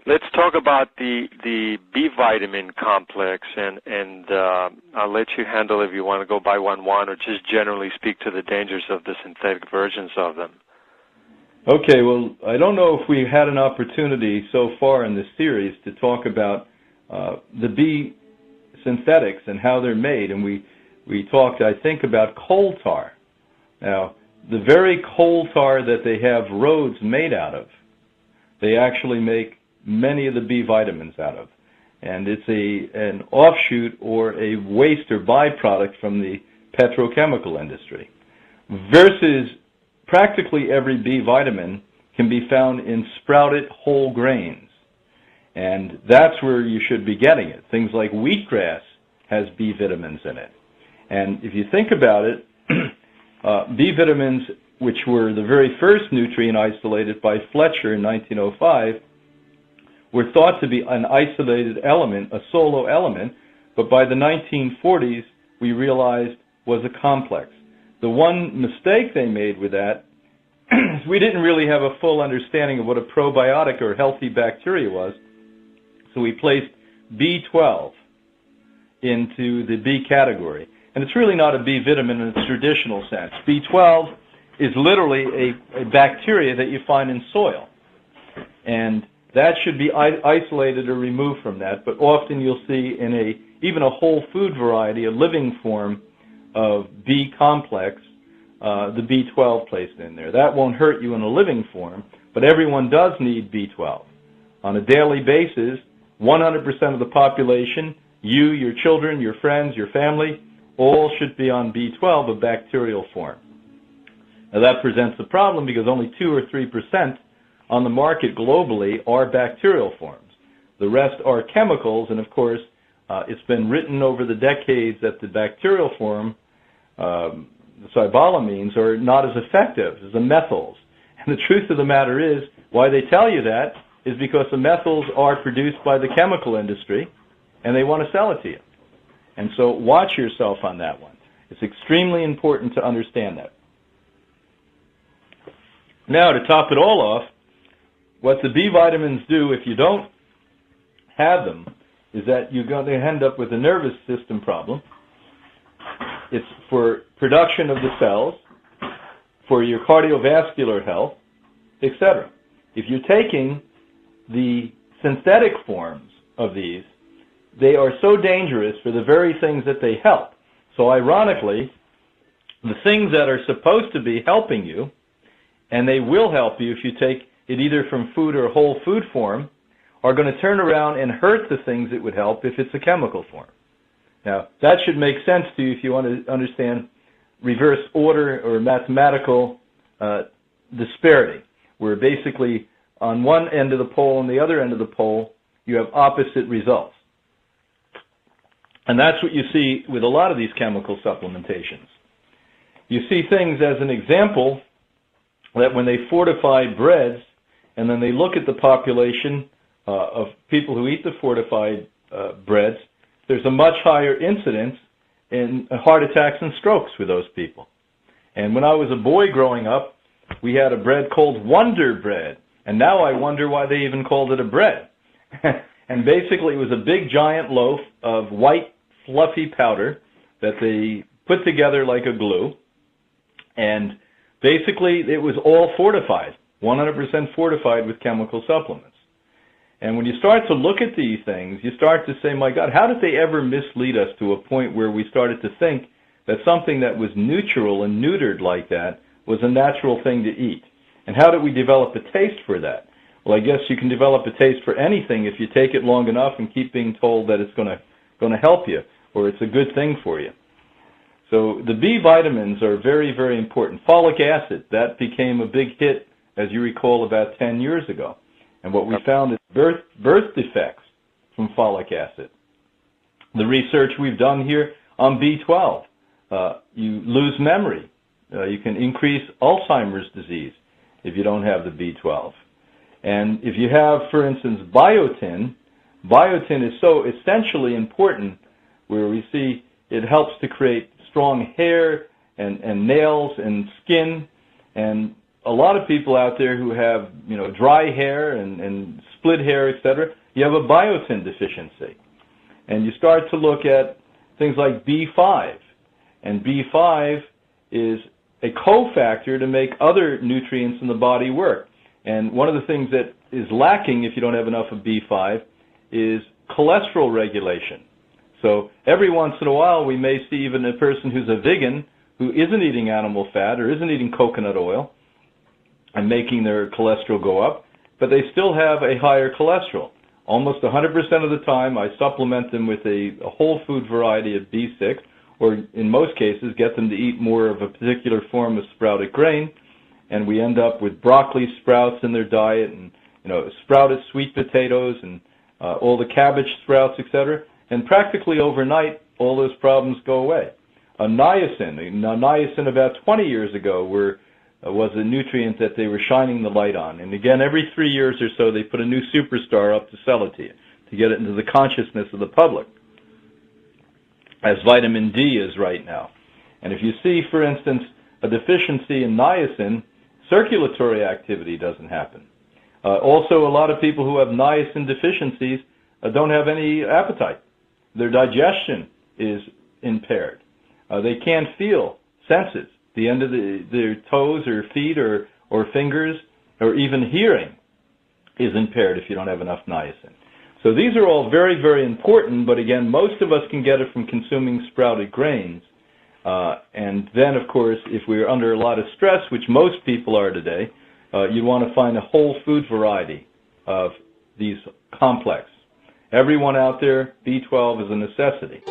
Let's talk about the B vitamin complex, and I'll let you handle if you want to go by one or just generally speak to the dangers of the synthetic versions of them. Okay, well, I don't know if we had an opportunity so far in this series to talk about the B synthetics and how they're made, and we talked, I think, about coal tar. Now, the very coal tar that they have roads made out of, they actually make many of the B vitamins out of. And it's an offshoot or a waste or byproduct from the petrochemical industry. Versus practically every B vitamin can be found in sprouted whole grains. And that's where you should be getting it. Things like wheatgrass has B vitamins in it. And if you think about it, B vitamins, which were the very first nutrient isolated by Fletcher in 1905, were thought to be an isolated element, a solo element, but by the 1940s we realized was a complex. The one mistake they made with that is we didn't really have a full understanding of what a probiotic or healthy bacteria was, so we placed B12 into the B category. And it's really not a B vitamin in its traditional sense. B12 is literally a bacteria that you find in soil. And that should be isolated or removed from that, but often you'll see in even a whole food variety, a living form of B complex, the B12 placed in there. That won't hurt you in a living form, but everyone does need B12. On a daily basis, 100% of the population, you, your children, your friends, your family, all should be on B12, a bacterial form. Now that presents a problem because only 2 or 3% on the market globally are bacterial forms. The rest are chemicals, and of course, it's been written over the decades that the bacterial form, the cybolamines, are not as effective as the methyls. And the truth of the matter is, why they tell you that is because the methyls are produced by the chemical industry, and they want to sell it to you. And so watch yourself on that one. It's extremely important to understand that. Now, to top it all off, what the B vitamins do if you don't have them is that you're going to end up with a nervous system problem. It's for production of the cells, for your cardiovascular health, etc. If you're taking the synthetic forms of these, they are so dangerous for the very things that they help. So ironically, the things that are supposed to be helping you, and they will help you if you take it either from food or whole food form, are going to turn around and hurt the things it would help if it's a chemical form. Now, that should make sense to you if you want to understand reverse order or mathematical disparity, where basically on one end of the pole and the other end of the pole, you have opposite results. And that's what you see with a lot of these chemical supplementations. You see things as an example that when they fortify breads, and then they look at the population of people who eat the fortified breads, there's a much higher incidence in heart attacks and strokes with those people. And when I was a boy growing up, we had a bread called Wonder Bread, and now I wonder why they even called it a bread. And basically it was a big giant loaf of white fluffy powder that they put together like a glue, and basically it was all fortified, 100% fortified with chemical supplements. And when you start to look at these things, you start to say, my God, how did they ever mislead us to a point where we started to think that something that was neutral and neutered like that was a natural thing to eat? And how did we develop a taste for that? Well, I guess you can develop a taste for anything if you take it long enough and keep being told that it's going to help you or it's a good thing for you. So the B vitamins are very, very important. Folic acid, that became a big hit, as you recall, about 10 years ago. And what we found is birth defects from folic acid. The research we've done here on B12, you lose memory. You can increase Alzheimer's disease if you don't have the B12. And if you have, for instance, biotin, biotin is so essentially important where we see it helps to create strong hair and nails and skin. And a lot of people out there who have, dry hair and split hair, etc., you have a biotin deficiency. And you start to look at things like B5. And B5 is a cofactor to make other nutrients in the body work. And one of the things that is lacking if you don't have enough of B5 is cholesterol regulation. So every once in a while we may see even a person who's a vegan who isn't eating animal fat or isn't eating coconut oil and making their cholesterol go up, but they still have a higher cholesterol. Almost 100% of the time I supplement them with a whole food variety of B6, or in most cases get them to eat more of a particular form of sprouted grain, and we end up with broccoli sprouts in their diet and sprouted sweet potatoes and all the cabbage sprouts, etc. And practically overnight all those problems go away. Niacin about 20 years ago was a nutrient that they were shining the light on. And again, every 3 years or so they put a new superstar up to sell it to you, to get it into the consciousness of the public, as vitamin D is right now. And if you see, for instance, a deficiency in niacin, circulatory activity doesn't happen. Also, a lot of people who have niacin deficiencies don't have any appetite. Their digestion is impaired. They can't feel senses. The end of their toes or feet or fingers, or even hearing is impaired if you don't have enough niacin. So these are all very, very important, but again, most of us can get it from consuming sprouted grains. And then, of course, if we're under a lot of stress, which most people are today, you want to find a whole food variety of these complex. Everyone out there, B12 is a necessity.